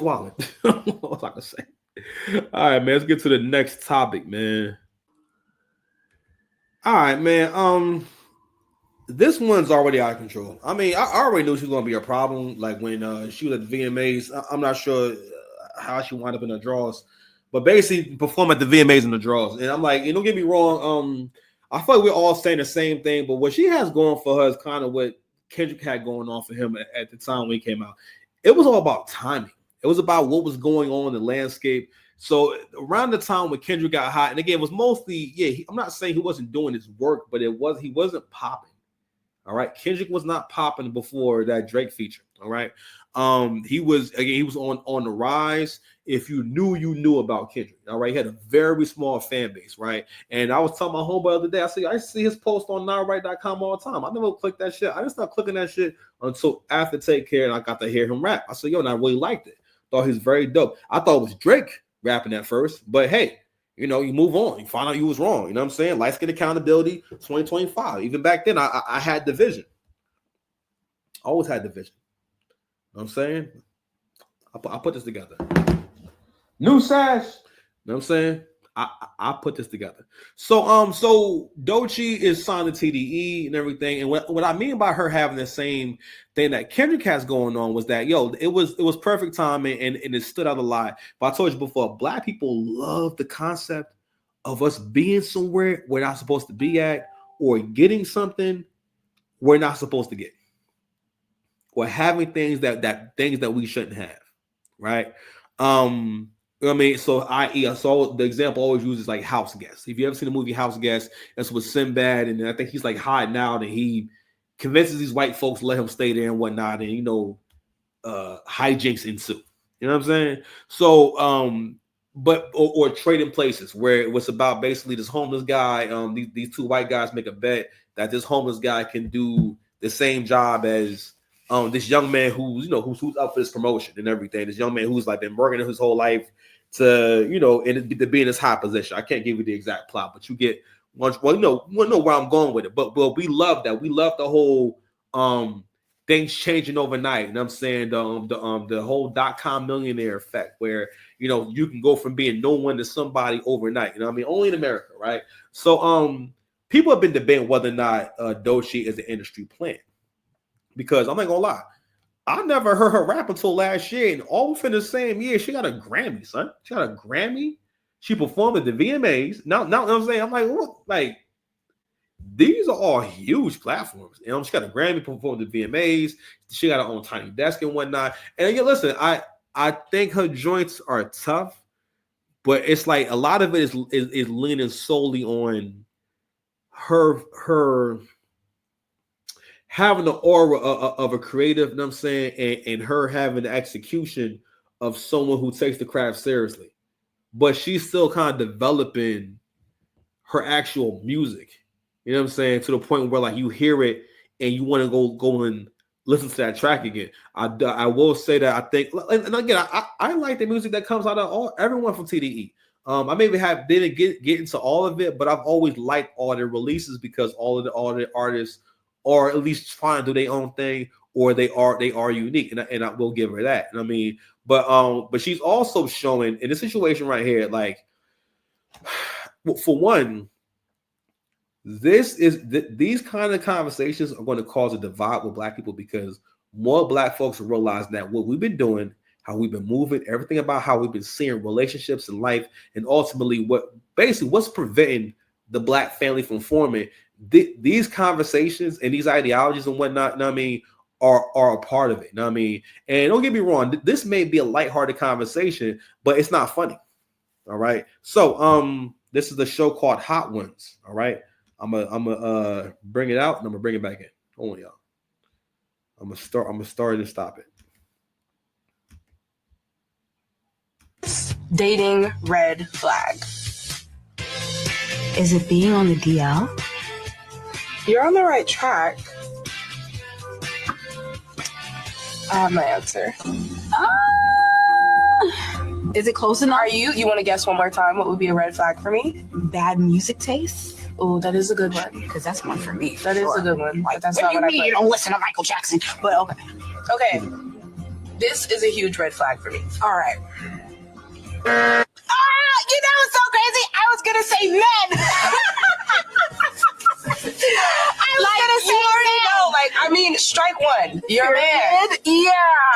wallet. What was I gonna say? All right, man. Let's get to the next topic, man. All right, man. This one's already out of control. I mean, I already knew she was gonna be a problem. Like when she was at the VMAs, I'm not sure how she wound up in the draws, but basically perform at the VMAs in the draws. And I'm like, don't get me wrong. I feel like we're all saying the same thing, but what she has going for her is kind of what Kendrick had going on for him at the time when he came out. It was all about timing. It was about what was going on in the landscape. So around the time when Kendrick got hot, and again, it was mostly, I'm not saying he wasn't doing his work, but he wasn't popping. All right. Kendrick was not popping before that Drake feature. All right. He was on the rise. If you knew about Kendrick. All right. He had a very small fan base, right? And I was telling my homeboy the other day, I see his post on nowright.com all the time. I never clicked that shit. I just started clicking that shit until after Take Care, and I got to hear him rap. I said, and I really liked it. Thought he was very dope. I thought it was Drake rapping at first, but hey, you move on. You find out you was wrong. You know what I'm saying? Light skin accountability 2025. Even back then, I had the vision. Always had the vision. You know what I'm saying? I put this together. New sash. You know what I'm saying? I put this together. So DOECHIi is signed to TDE and everything. And what I mean by her having the same thing that Kendrick has going on was that, it was perfect timing and it stood out a lot. But I told you before, Black people love the concept of us being somewhere we're not supposed to be at, or getting something we're not supposed to get, or having things that we shouldn't have, right? I mean, so I saw the example always uses like House Guest. If you ever seen the movie House Guest, that's with Sinbad, and I think he's like hiding out, and he convinces these white folks to let him stay there and whatnot, and hijinks ensue. You know what I'm saying? So, or Trading Places, where it was about basically this homeless guy. These two white guys make a bet that this homeless guy can do the same job as this young man who's up for this promotion and everything. This young man who's like been working his whole life to to be in this high position. I can't give you the exact plot, but you get one. Well, we'll know where I'm going with it. But we love that. We love the whole things changing overnight. You know what I'm saying? The whole .com millionaire effect, where you can go from being no one to somebody overnight. You know what I mean? Only in America, right? So people have been debating whether or not DOECHIi is an industry plant. Because I'm not gonna lie, I never heard her rap until last year, and all within the same year, she got a Grammy, son. She got a Grammy. She performed at the VMAs. Now, you know what I'm saying? I'm like, what? Like, these are all huge platforms. She got a Grammy, performed at the VMAs. She got her own tiny desk and whatnot. And again, listen, I think her joints are tough, but it's like a lot of it is leaning solely on her having the aura of a creative, you know what I'm saying, and her having the execution of someone who takes the craft seriously. But she's still kind of developing her actual music, you know what I'm saying, to the point where like you hear it and you want to go and listen to that track again. I will say that I think, and again, I like the music that comes out of everyone from TDE. I maybe didn't get into all of it, but I've always liked all their releases because all the artists are at least trying to do their own thing, or they are unique, and I will give her that. I mean, but she's also showing in this situation right here, like, for one, these kind of conversations are going to cause a divide with Black people, because more Black folks realize that what we've been doing, how we've been moving, everything about how we've been seeing relationships in life, and ultimately what's preventing the Black family from forming. These conversations and these ideologies and whatnot, you know what I mean, are a part of it. You know what I mean? And don't get me wrong, this may be a lighthearted conversation, but it's not funny. All right. So this is the show called Hot Ones. All right. I'm gonna bring it out and I'm gonna bring it back in. Hold on, y'all. I'm gonna start and stop it. Dating red flag. Is it being on the DL? You're on the right track. I have my answer. Is it close enough? You want to guess one more time? What would be a red flag for me? Bad music taste? Oh, that is a good one. Because that's one for me. That is a good one. Like, But that's what not do you what mean I you don't listen to Michael Jackson? But okay. Okay. This is a huge red flag for me. All right. You know what's so crazy? I was gonna say men. I mean, strike one. You're a man. Yeah.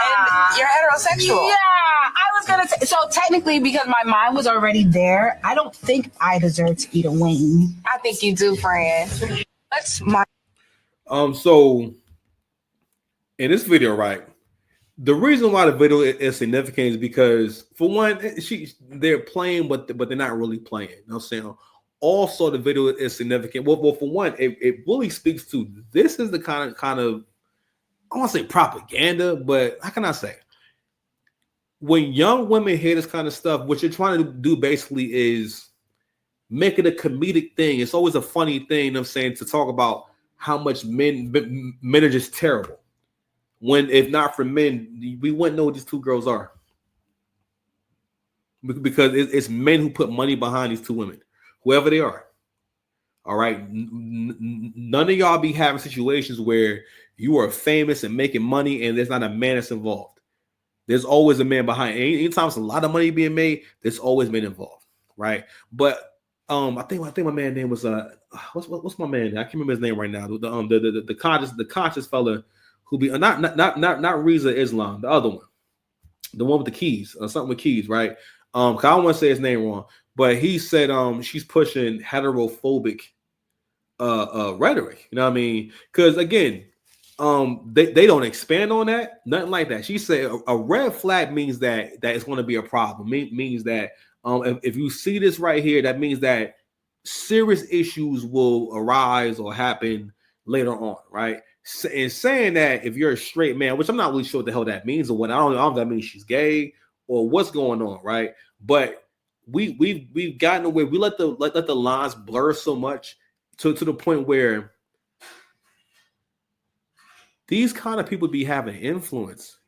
And you're heterosexual. Yeah. I was gonna say, so technically, because my mind was already there, I don't think I deserve to eat a wing. I think you do, friend. That's my. So in this video, right? The reason why the video is significant is because, for one, they're playing, but they're not really playing. You know what I'm saying? Also, the video is significant. Well, for one, it really speaks to, this is the kind of I don't want to say propaganda, but how can I say? When young women hear this kind of stuff, what you're trying to do basically is make it a comedic thing. It's always a funny thing, you know what I'm saying, to talk about how much men are just terrible. When, if not for men, we wouldn't know what these two girls are. Because it's men who put money behind these two women, whoever they are. All right. None of y'all be having situations where you are famous and making money and there's not a man that's involved. There's always a man behind. Anytime there's a lot of money being made, there's always men involved. Right. But I think my man's name was what's my man? I can't remember his name right now. The conscious fella who be not Reza Islam, the other one, the one with the keys, something with keys, right? I don't want to say his name wrong, but he said she's pushing heterophobic rhetoric. You know what I mean? Because again, they don't expand on that, nothing like that. She said a red flag means that it's going to be a problem. Means that if you see this right here, that means that serious issues will arise or happen later on, right? And saying that if you're a straight man, which I'm not really sure what the hell that means, or what, I don't know if that means she's gay or what's going on, right? But we've gotten away. We let the lines blur so much to the point where these kind of people be having influence.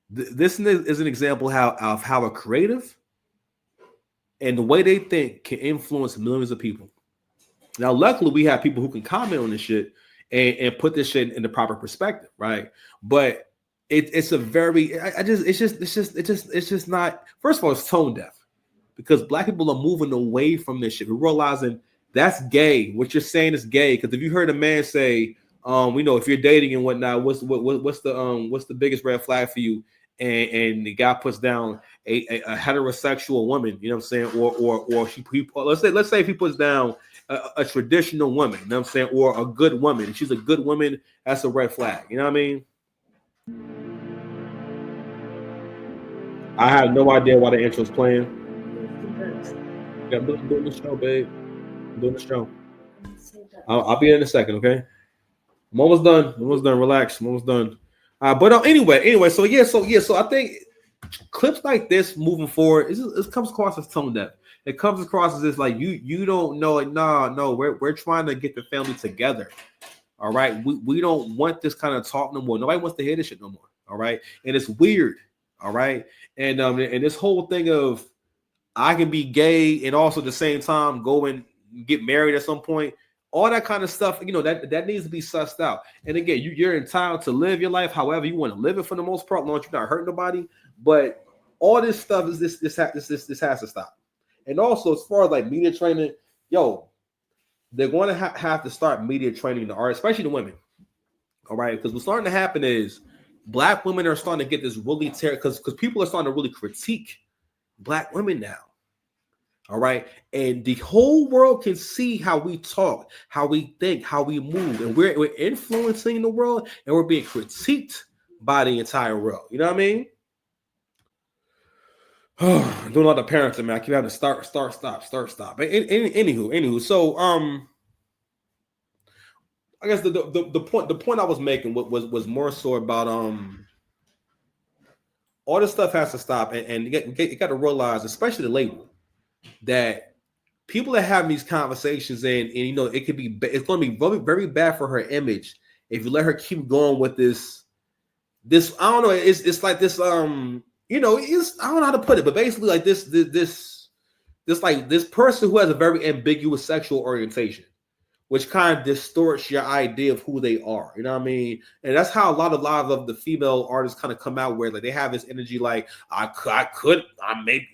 This is an example of how a creative and the way they think can influence millions of people. Now, luckily, we have people who can comment on this shit and put this shit in the proper perspective, right? But it's a very, it's just not. First of all, it's tone deaf because Black people are moving away from this shit. We're realizing that's gay. What you're saying is gay. Because if you heard a man say, we know if you're dating and whatnot, what's the biggest red flag for you? And the guy puts down a heterosexual woman, you know what I'm saying, or let's say if he puts down a traditional woman, you know what I'm saying, or a good woman, she's a good woman, that's a red flag, you know what I mean? I have no idea why the intro's playing. Yeah, I'm doing the show, babe. I'm doing the show. I'll be in a second, okay? I'm almost done. Relax. I'm almost done. But anyway. So I think clips like this moving forward, it comes across as tone deaf. It comes across as this like you don't know it. No, we're trying to get the family together. All right, we don't want this kind of talk no more. Nobody wants to hear this shit no more. All right, and it's weird. All right, and this whole thing of I can be gay and also at the same time go and get married at some point. All that kind of stuff, you know, that needs to be sussed out. And again, you're entitled to live your life however you want to live it for the most part, as long as you're not hurting nobody. But all this stuff is this has to stop. And also, as far as like media training, they're going to have to start media training the art, especially the women. All right, because what's starting to happen is Black women are starting to get this really because people are starting to really critique Black women now. All right. And the whole world can see how we talk, how we think, how we move. And we're influencing the world and we're being critiqued by the entire world. You know what I mean? I'm doing a lot of parenting, man. I keep having to start, stop. Anywho. So I guess the point I was making was more so about all this stuff has to stop. And you got to realize, especially the label, that people are having these conversations and you know it's going to be very, very bad for her image if you let her keep going with this I don't know, it's like this you know, it's, I don't know how to put it, but basically like this like this person who has a very ambiguous sexual orientation, which kind of distorts your idea of who they are. You know what I mean? And that's how a lot of the female artists kind of come out, where like they have this energy like I may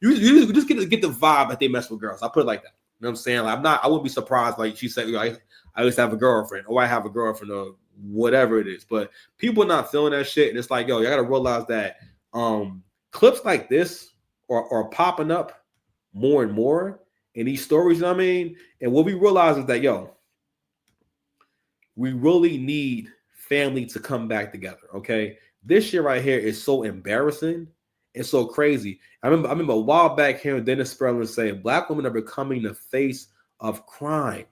you just get the vibe that they mess with girls. I put it like that. You know what I'm saying? Like I wouldn't be surprised like she said, I used to have a girlfriend, or I have a girlfriend, or whatever it is. But people are not feeling that shit, and it's like, yo, you gotta realize that clips like this are popping up more and more in these stories, you know what I mean? And what we realize is that, yo, we really need family to come back together, okay? This shit right here is so embarrassing and so crazy. I remember a while back hearing Dennis Sperling say, Black women are becoming the face of crime.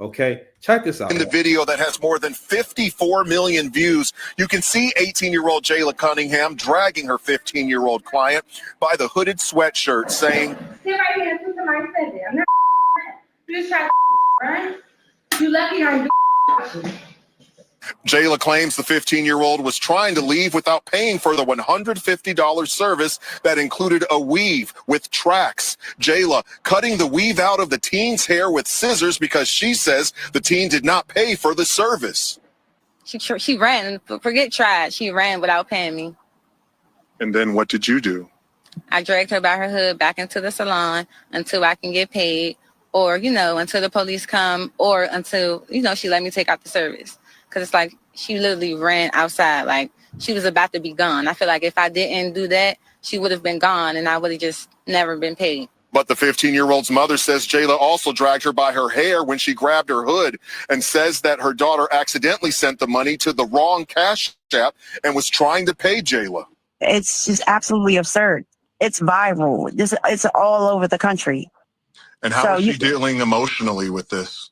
Okay, check this out. In the video that has more than 54 million views, you can see 18-year-old Jayla Cunningham dragging her 15-year-old client by the hooded sweatshirt, saying, "Sit right here and listen to my sentence. I'm not you just try to right? You lucky I do." Jayla claims the 15-year-old was trying to leave without paying for the $150 service that included a weave with tracks. Jayla cutting the weave out of the teen's hair with scissors because she says the teen did not pay for the service. She ran, forget tried, she ran without paying me. And then what did you do? I dragged her by her hood back into the salon until I can get paid, or, until the police come, or until, she let me take out the service. Because it's like she literally ran outside like she was about to be gone. I feel like if I didn't do that, she would have been gone and I would have just never been paid. But the 15-year-old's mother says Jayla also dragged her by her hair when she grabbed her hood, and says that her daughter accidentally sent the money to the wrong cash app and was trying to pay Jayla. It's just absolutely absurd. It's viral. It's all over the country. And how is she dealing emotionally with this?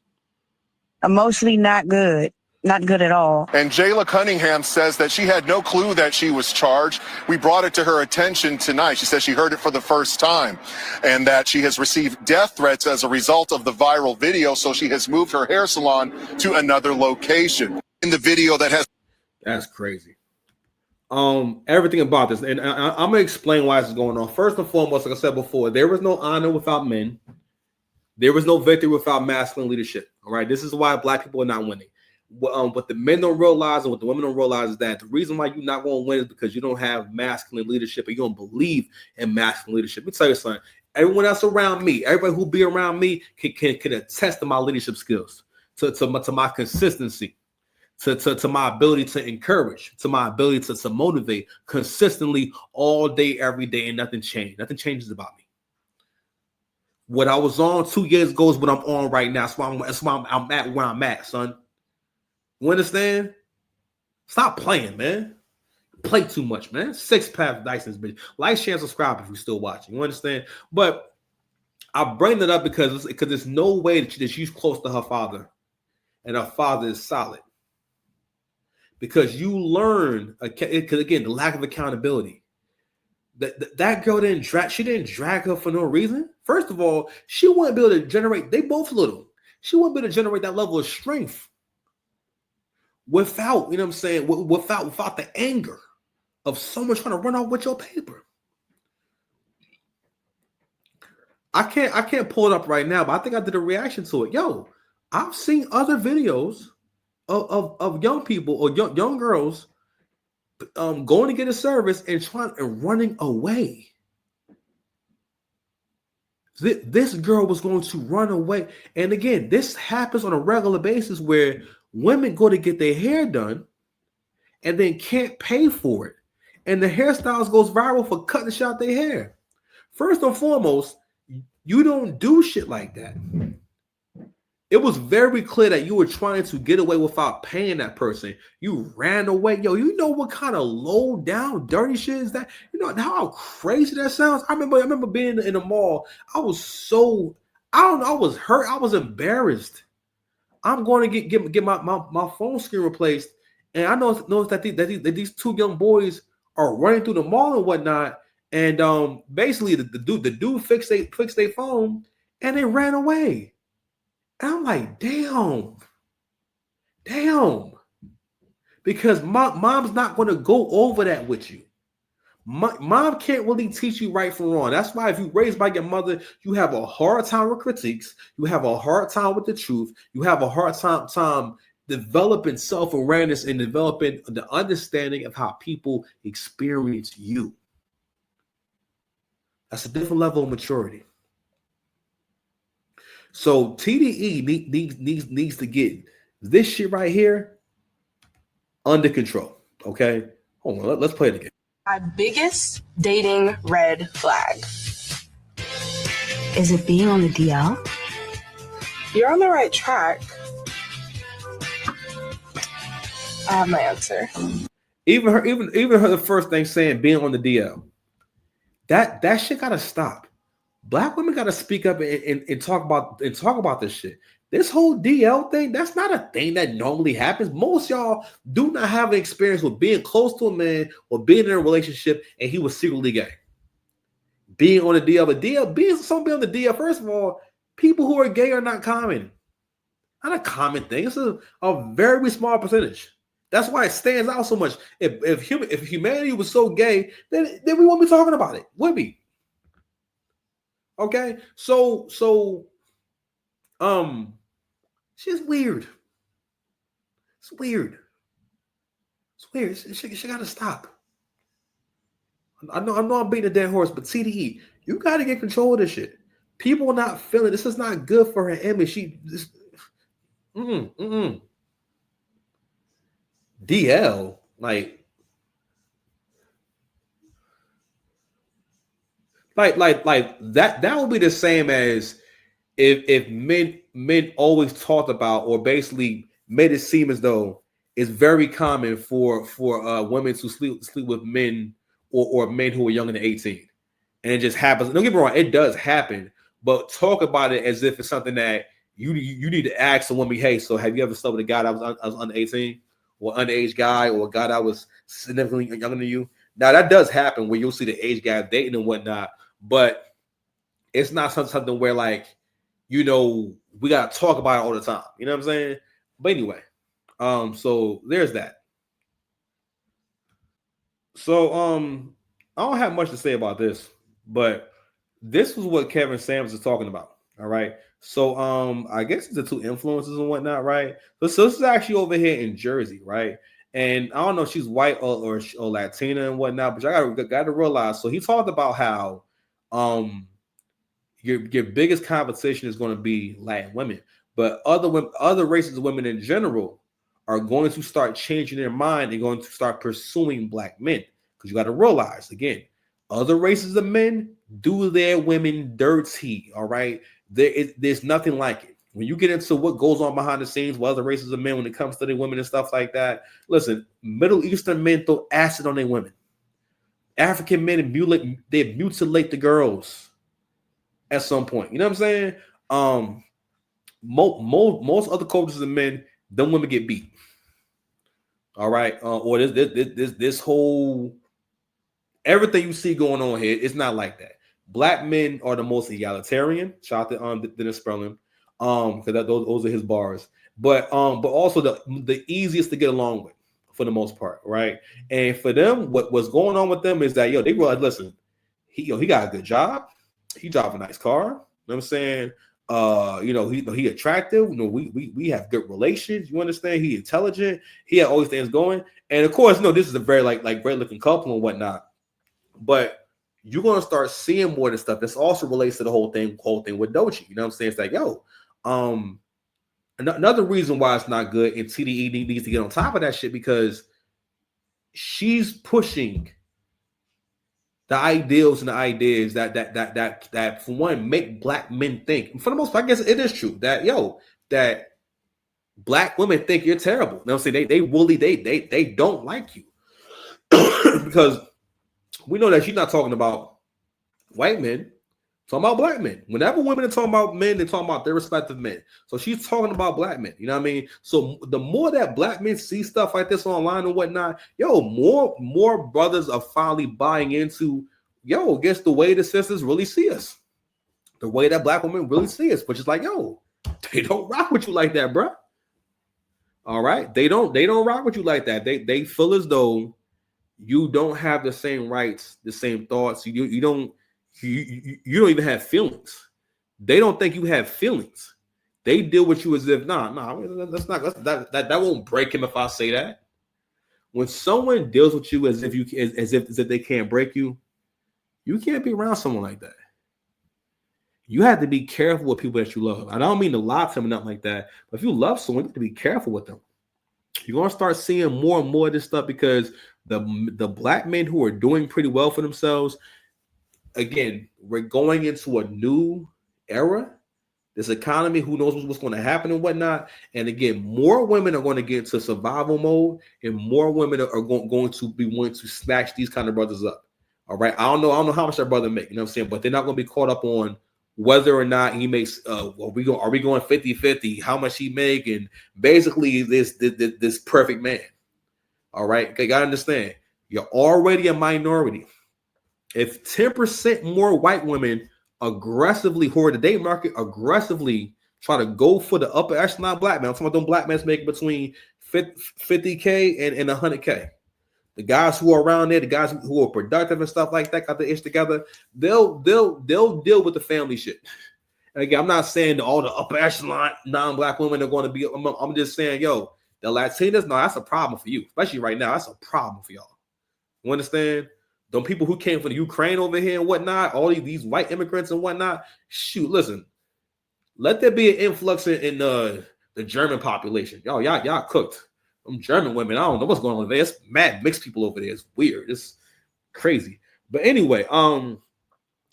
Emotionally, not good. Not good at all. And Jayla Cunningham says that she had no clue that she was charged. We brought it to her attention tonight. She says she heard it for the first time, and that she has received death threats as a result of the viral video. So she has moved her hair salon to another location. In the video that has... That's crazy. Everything about this. And I'm going to explain why this is going on. First and foremost, like I said before, there was no honor without men. There was no victory without masculine leadership. All right. This is why Black people are not winning. What the men don't realize and what the women don't realize is that the reason why you're not going to win is because you don't have masculine leadership, and you don't believe in masculine leadership. Let me tell you something. Everyone else around me, everybody who be around me can attest to my leadership skills, to my consistency, to my ability to encourage, to my ability to motivate consistently all day, every day, and nothing changed. Nothing changes about me. What I was on 2 years ago is what I'm on right now. That's why I'm at where I'm at, son. You understand? Stop playing, man. Play too much, man. 6-pack license, bitch. Like, share, subscribe if you're still watching. You understand? But I bring that up because there's no way that she's close to her father, and her father is solid. Because you learn, because again, the lack of accountability. That girl didn't drag her for no reason. First of all, she wouldn't be able to generate. They both little. She wouldn't be able to generate that level of strength without, you know what I'm saying, without the anger of someone trying to run off with your paper. I can't pull it up right now, but I think I did a reaction to it. Yo, I've seen other videos of young people or young girls going to get a service and running away. This girl was going to run away. And again, this happens on a regular basis where women go to get their hair done and then can't pay for it. And the hairstyles goes viral for cutting shit out their hair. First and foremost, you don't do shit like that. It was very clear that you were trying to get away without paying that person. You ran away. Yo, you know what kind of low down dirty shit is that? You know how crazy that sounds? I remember being in the mall. I was hurt. I was embarrassed. I'm going to get my phone screen replaced. And I noticed that these two young boys are running through the mall and whatnot. And basically the dude fixed their phone and they ran away. And I'm like, damn. Because mom's not going to go over that with you. Mom can't really teach you right from wrong. That's why if you raised by your mother, you have a hard time with critiques. You have a hard time with the truth. You have a hard time developing self-awareness and developing the understanding of how people experience you. That's a different level of maturity. So TDE needs to get this shit right here under control. Okay, hold on. Let's play it again. My biggest dating red flag. Is it being on the DL? You're on the right track. I have my answer. Even her the first thing saying being on the DL. That shit gotta stop. Black women gotta speak up and talk about this shit. This whole DL thing, that's not a thing that normally happens. Most y'all do not have an experience with being close to a man or being in a relationship and he was secretly gay. Being on the DL, being on the DL, first of all, people who are gay are not common. Not a common thing. It's a very small percentage. That's why it stands out so much. If humanity was so gay, then we won't be talking about it, would we? Okay, so shit's weird. It's weird. It's weird. She gotta stop. I know I'm beating a dead horse, but TDE, you gotta get control of this shit. People are not feeling this is not good for her image. DL, like that would be the same as if men always talked about or basically made it seem as though it's very common for women to sleep with men or men who are younger than 18. And it just happens. Don't get me wrong, it does happen, but talk about it as if it's something that you need to ask a woman, hey, so have you ever slept with a guy that was under 18 or underage guy or a guy that was significantly younger than you? Now that does happen where you'll see the age gap dating and whatnot, but it's not something where like, you know, we got to talk about it all the time. You know what I'm saying? But anyway, so there's that. So I don't have much to say about this, but this was what Kevin Samuels is talking about. All right. So I guess it's the two influencers and whatnot, right? So this is actually over here in Jersey, right? And I don't know if she's white or Latina and whatnot, but I got to realize. So he talked about how your biggest competition is going to be Latin women, but other races of women in general are going to start changing their mind and going to start pursuing black men. Because you got to realize, again, other races of men do their women dirty, all right? There's nothing like it. When you get into what goes on behind the scenes with other races of men when it comes to their women and stuff like that, listen, Middle Eastern men throw acid on their women. African men, they mutilate the girls at some point. You know what I'm saying? Most other cultures of men, them women get beat. All right, or this whole everything you see going on here, it's not like that. Black men are the most egalitarian. Shout out to Dennis Sperling, because those are his bars. But also the easiest to get along with for the most part, right? And for them, what's going on with them is that they realize, listen, he got a good job, he drives a nice car. You know what I'm saying? He attractive. We have good relations. You understand? He intelligent. He had all these things going. And of course, this is a very like great looking couple and whatnot. But you're gonna start seeing more of this stuff. This also relates to the whole thing with DOECHIi. You know what I'm saying? It's like, another reason why it's not good, and TDE needs to get on top of that shit because she's pushing the ideals and the ideas that for one make black men think. And for the most part, I guess it is true that that black women think you're terrible. You know what I'm saying? They don't like you because we know that she's not talking about white men, talking about black men. Whenever women are talking about men, they're talking about their respective men. So she's talking about black men. You know what I mean? So the more that black men see stuff like this online and whatnot, more brothers are finally buying into, guess the way the sisters really see us. The way that black women really see us, which is like, they don't rock with you like that, bro. All right. They don't rock with you like that. They feel as though you don't have the same rights, the same thoughts. You don't even have feelings. They don't think you have feelings. They deal with you as if that won't break him if I say that. When someone deals with you as if they can't break you, you can't be around someone like that. You have to be careful with people that you love. I don't mean to lie to them or nothing like that, but if you love someone, you have to be careful with them. You're gonna start seeing more and more of this stuff because the black men who are doing pretty well for themselves, again, we're going into a new era. This economy, who knows what's going to happen and whatnot. And again, more women are going to get into survival mode, and more women are going to be wanting to snatch these kind of brothers up. All right. I don't know how much that brother make, you know what I'm saying? But they're not going to be caught up on whether or not he makes are we going 50-50, how much he make, and basically this perfect man. All right. Okay, gotta understand, you're already a minority. If 10% more white women aggressively hoard the date market, aggressively try to go for the upper echelon black man. I'm talking about them black men making between 50K and 100K. The guys who are around there, the guys who are productive and stuff like that, got the ish together, they'll deal with the family shit. And again, I'm not saying that all the upper echelon non-black women are going to be. I'm just saying, yo, the Latinas, no, that's a problem for you, especially right now. That's a problem for y'all. You understand? Them people who came from the Ukraine over here and whatnot, all these white immigrants and whatnot. Shoot, listen, let there be an influx in the German population. Y'all cooked. Them German women, I don't know what's going on there. It's mad mixed people over there. It's weird. It's crazy. But anyway,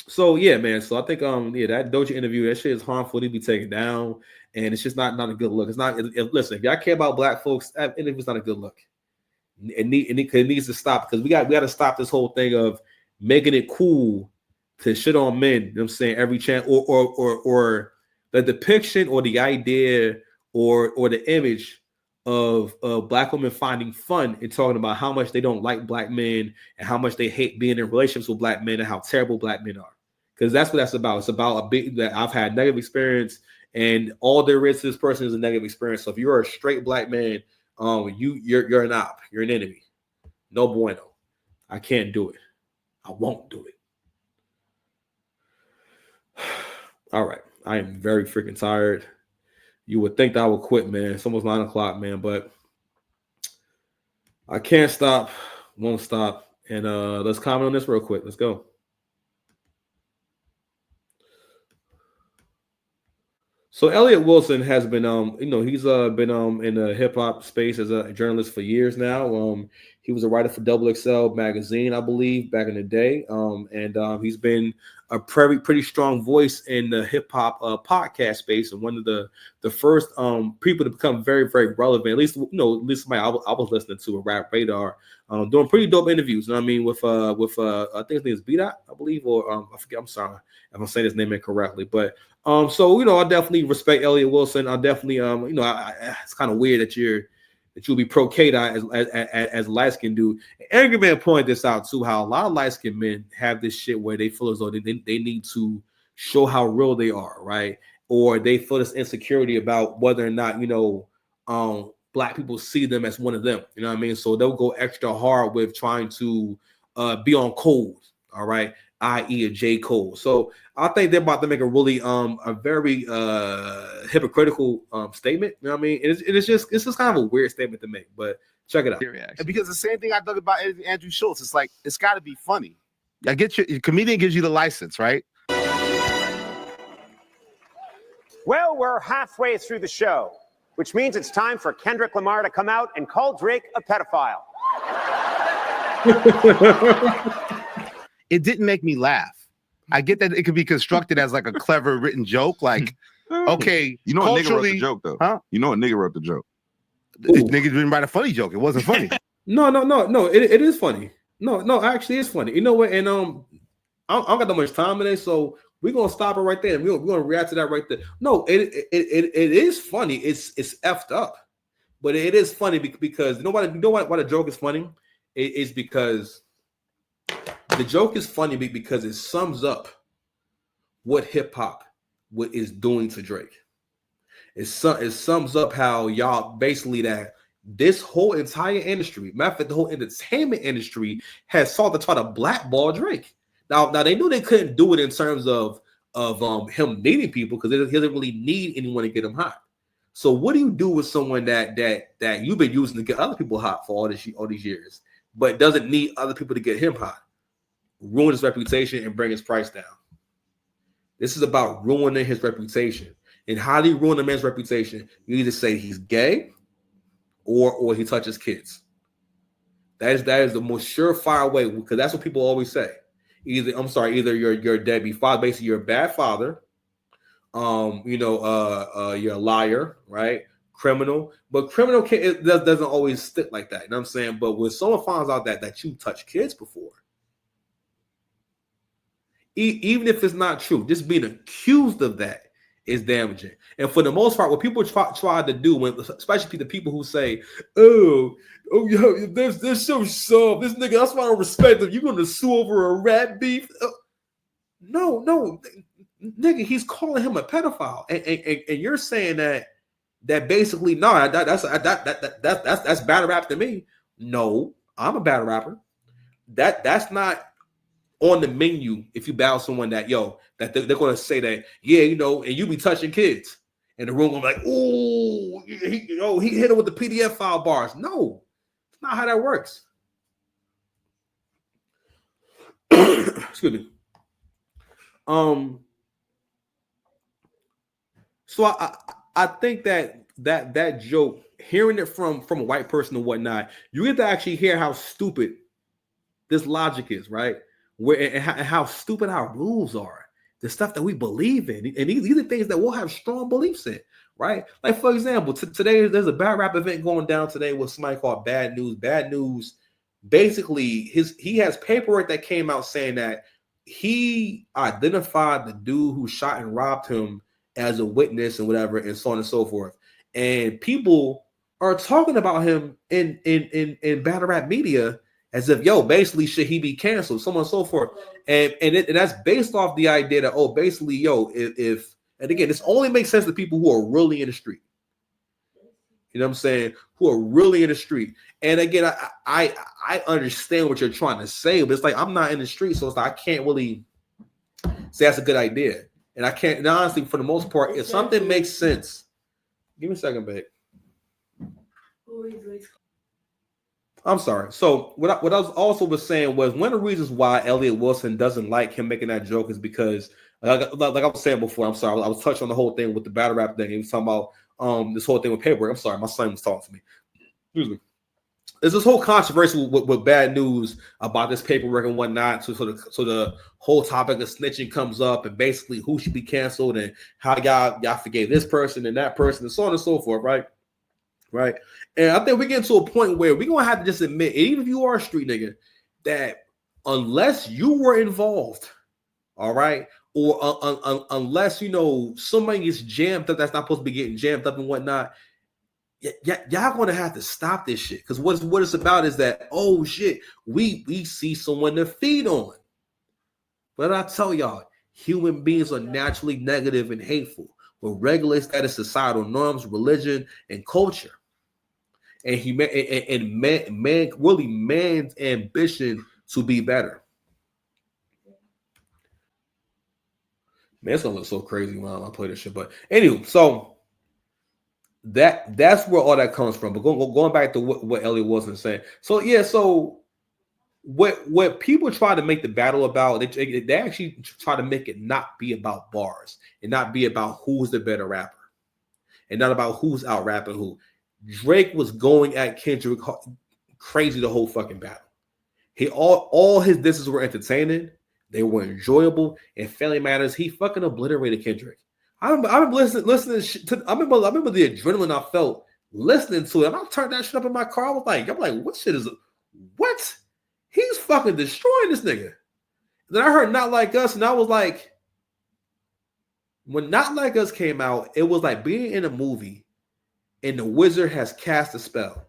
so yeah, man. So I think that DOECHIi interview, that shit is harmful to be taken down, and it's just not a good look. It's not. Listen, if y'all care about black folks, that interview's not a good look. It needs to stop, because we got to stop this whole thing of making it cool to shit on men. You know what I'm saying? Every chance, or the depiction or the idea or the image of black women finding fun and talking about how much they don't like black men and how much they hate being in relationships with black men and how terrible black men are. Because that's what that's about. It's about a big that I've had negative experience, and all there is to this person is a negative experience. So if you're a straight black man, you're an op, you're an enemy. No bueno. I can't do it. I won't do it. All right. I am very freaking tired. You would think that I would quit, man. It's almost 9 o'clock, man, but I can't stop, won't stop. And let's comment on this real quick. Let's go. So Elliot Wilson has been, he's been in the hip hop space as a journalist for years now. He was a writer for XXL magazine, I believe, back in the day. And he's been a pretty strong voice in the hip hop podcast space, and one of the first people to become very, very relevant. At least somebody I was listening to, a Rap Radar, doing pretty dope interviews. You know what I mean? With I think his name is B-Dot, I believe, or I forget. I'm sorry if I'm saying his name incorrectly, but so I definitely respect Elliot Wilson. I definitely it's kind of weird that you'll be pro K-Dot as a light-skinned dude. Angry Man pointed this out too, how a lot of light-skinned men have this shit where they feel as though they need to show how real they are, right? Or they feel this insecurity about whether or not black people see them as one of them. You know what I mean? So they'll go extra hard with trying to be on code, all right, i.e. a J. Cole. So I think they're about to make a really a very hypocritical statement. You know what I mean? It's just kind of a weird statement to make, but check it out. And because the same thing I thought about Andrew Schultz, it's like, it's got to be funny. I get your comedian gives you the license, right? Well, we're halfway through the show, which means it's time for Kendrick Lamar to come out and call Drake a pedophile. It didn't make me laugh. I get that it could be constructed as like a clever written joke. Like, okay, you know what nigga wrote the joke though? Huh? You know what nigga wrote the joke? Nigga didn't write a funny joke. It wasn't funny. No. It is funny. No, actually, it's funny. You know what? And I don't got that much time today, so we're gonna stop it right there. We're gonna react to that right there. No, it is funny. It's effed up, but it is funny because you know why the joke is funny? It is because the joke is funny because it sums up what hip hop is doing to Drake. It sums up how y'all basically that this whole entire industry, matter of fact, the whole entertainment industry has sought to try to blackball Drake. Now they knew they couldn't do it in terms of him needing people because he doesn't really need anyone to get him hot. So what do you do with someone that you've been using to get other people hot for all these years, but doesn't need other people to get him hot? Ruin his reputation and bring his price down. This is about ruining his reputation. And how do you ruin a man's reputation? You either say he's gay or he touches kids. That is the most surefire way, because that's what people always say. Either you're a deadbeat father, basically you're a bad father. You're a liar, right? Criminal, but criminal doesn't always stick like that. You know what I'm saying? But when someone finds out that you touched kids before, even if it's not true, just being accused of that is damaging. And for the most part, what people try to do, especially the people who say, yo, they're so soft. This nigga, that's why I don't respect him. You're gonna sue over a rat beef? No, nigga, he's calling him a pedophile, and you're saying that basically that's battle rap to me. No, I'm a battle rapper. That's not on the menu. If you battle someone that they're going to say that, and you be touching kids in the room, I'm like, oh, he hit him with the PDF file bars. No, it's not how that works. Excuse me. So I think that joke, hearing it from a white person and whatnot, you get to actually hear how stupid this logic is, right? And how stupid our rules are, the stuff that we believe in, and these are things that we'll have strong beliefs in, right? Like, for example, today there's a bad rap event going down today with somebody called Bad News. Bad News, basically, he has paperwork that came out saying that he identified the dude who shot and robbed him as a witness and whatever, and so on and so forth. And people are talking about him in battle rap media as if, basically, should he be canceled, so on and so forth. And that's based off the idea that, basically, if and again, this only makes sense to people who are really in the street. You know what I'm saying? Who are really in the street. And again, I understand what you're trying to say, but it's like, I'm not in the street, so it's like I can't really say that's a good idea. And I can't, and honestly, for the most part, if something makes sense, give me a second, babe. I'm sorry. So what I was also saying was, one of the reasons why Elliot Wilson doesn't like him making that joke is because, like I was saying before, I'm sorry, I was touching on the whole thing with the battle rap thing. He was talking about this whole thing with paperwork. I'm sorry, my son was talking to me. Excuse me. There's this whole controversy with Bad News about this paperwork and whatnot. So the whole topic of snitching comes up, and basically who should be canceled and how y'all forgave this person and that person and so on and so forth, right? Right. And I think we get to a point where we're gonna have to just admit, even if you are a street nigga, that unless you were involved, all right, or unless somebody gets jammed up that's not supposed to be getting jammed up and whatnot, y'all gonna have to stop this shit. Because what it's about is that, oh shit, we see someone to feed on. But I tell y'all, human beings are naturally negative and hateful. What regulates that is societal norms, religion, and culture. And man's ambition to be better. Man, it's gonna look so crazy when I play this shit. But anyway, so that's where all that comes from. But going back to what Elliot Wilson saying. So yeah, so what people try to make the battle about, they actually try to make it not be about bars and not be about who's the better rapper and not about who's out rapping who. Drake was going at Kendrick crazy the whole fucking battle. All his disses were entertaining, they were enjoyable, and Family Matters, he fucking obliterated Kendrick. I remember listening to. I remember the adrenaline I felt listening to it. And I turned that shit up in my car. I'm like, what shit is it? What? He's fucking destroying this nigga. Then I heard Not Like Us, and I was like, when Not Like Us came out, it was like being in a movie and the wizard has cast a spell.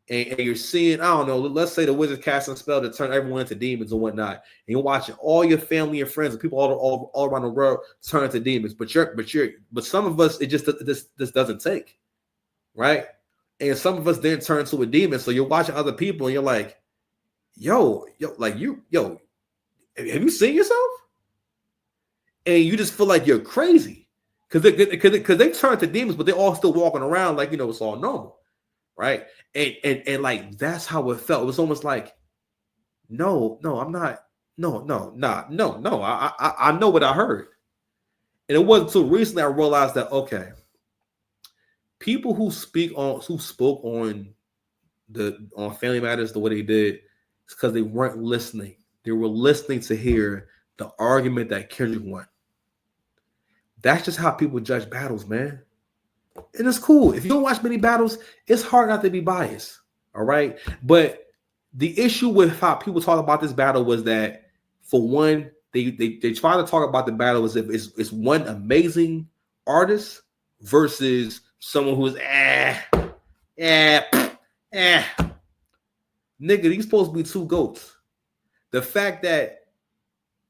And you're seeing, I don't know, let's say the wizard cast a spell to turn everyone into demons and whatnot. And you're watching all your family and friends and people all around the world turn into demons. But some of us, it just doesn't take. Right? And some of us then turn to a demon. So you're watching other people and you're like, yo, have you seen yourself? And you just feel like you're crazy. Because they turn to demons, but they're all still walking around like, it's all normal. Right. And like, that's how it felt. It was almost like, no, I'm not. No. I know what I heard. And it wasn't until recently I realized that, okay, people who spoke on Family Matters the way they did, it's because they weren't listening. They were listening to hear the argument that Kendrick won. That's just how people judge battles, man. And it's cool. If you don't watch many battles, it's hard not to be biased. All right. But the issue with how people talk about this battle was that, for one, they try to talk about the battle as if it's one amazing artist versus someone who's nigga, these supposed to be two GOATs. The fact that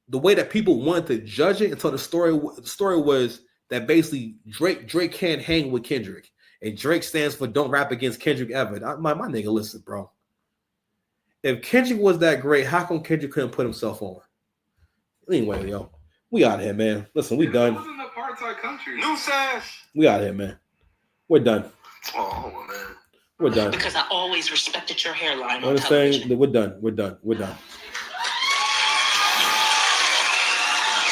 the way that people wanted to judge it until the story was that basically Drake can't hang with Kendrick, and Drake stands for don't rap against Kendrick ever. My nigga, listen, bro. If Kendrick was that great, how come Kendrick couldn't put himself on? Anyway, yo, we out here, man. Listen, we done. It wasn't an apartheid country. New sash. We out here, man. We're done. Oh man. We're done. Because I always respected your hairline. We're done. We're done.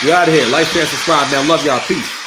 We out of here. Like, share, subscribe, man. Love y'all. Peace.